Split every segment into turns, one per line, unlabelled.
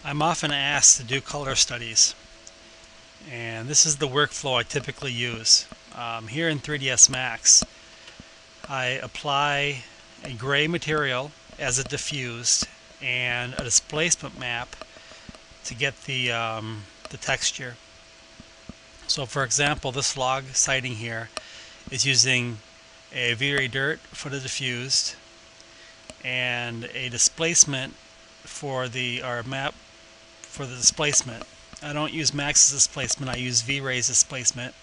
I'm often asked to do color studies, and this is the workflow I typically use. Here in 3ds Max, I apply a gray material as it diffused and a displacement map to get the texture. So for example, this log sighting here is using a V-Ray dirt for the diffused and a displacement for the map for the displacement. I don't use Max's displacement, I use V-Ray's displacement,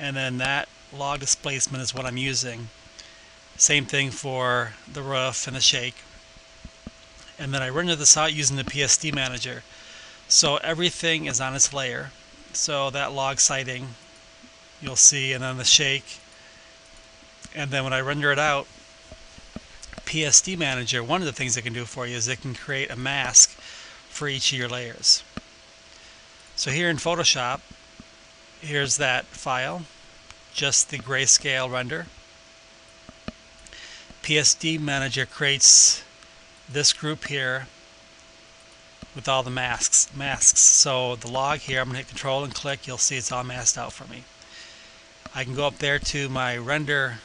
and then that log displacement is what I'm using. Same thing for the roof and the shake. And then I render this out using the PSD manager. So everything is on its layer. So that log sighting you'll see, and then the shake. And then when I render it out, PSD manager, one of the things it can do for you is it can create a mask for each of your layers. So here in Photoshop, here's that file, just the grayscale render. PSD manager creates this group here with all the masks. So the log here, I'm going to hit Control and click, you'll see it's all masked out for me. I can go up there to my render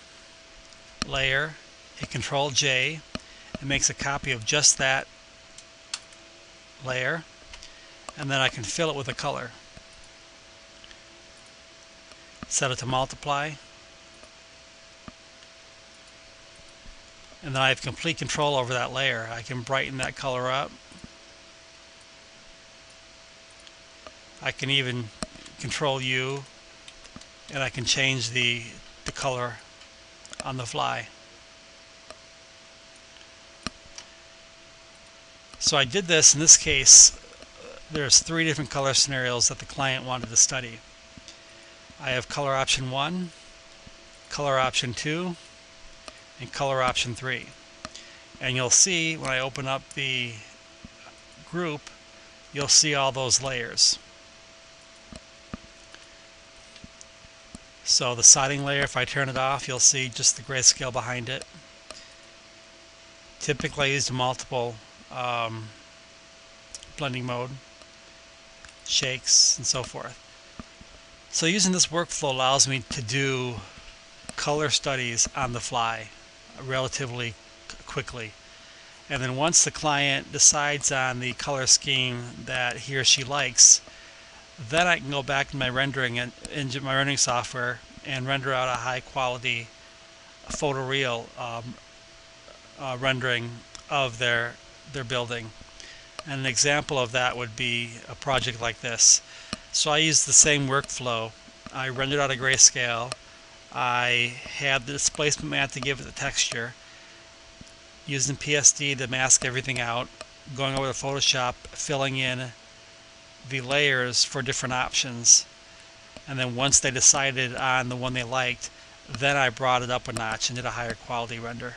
layer, hit Control J, it makes a copy of just that layer, and then I can fill it with a color. Set it to multiply, and then I have complete control over that layer. I can brighten that color up. I can even Control U, and I can change the color on the fly. So I did this, in this case, there's 3 different color scenarios that the client wanted to study. I have color option 1, color option 2, and color option 3. And you'll see when I open up the group, you'll see all those layers. So the siding layer, if I turn it off, you'll see just the grayscale behind it. Typically I use multiple blending mode, shakes, and so forth. So using this workflow allows me to do color studies on the fly relatively quickly. And then once the client decides on the color scheme that he or she likes, then I can go back in my rendering software and render out a high quality photoreal rendering of their building. And an example of that would be a project like this. So I used the same workflow. I rendered out a grayscale. I had the displacement map to give it the texture. Using PSD to mask everything out. Going over to Photoshop, filling in the layers for different options. And then once they decided on the one they liked, then I brought it up a notch and did a higher quality render.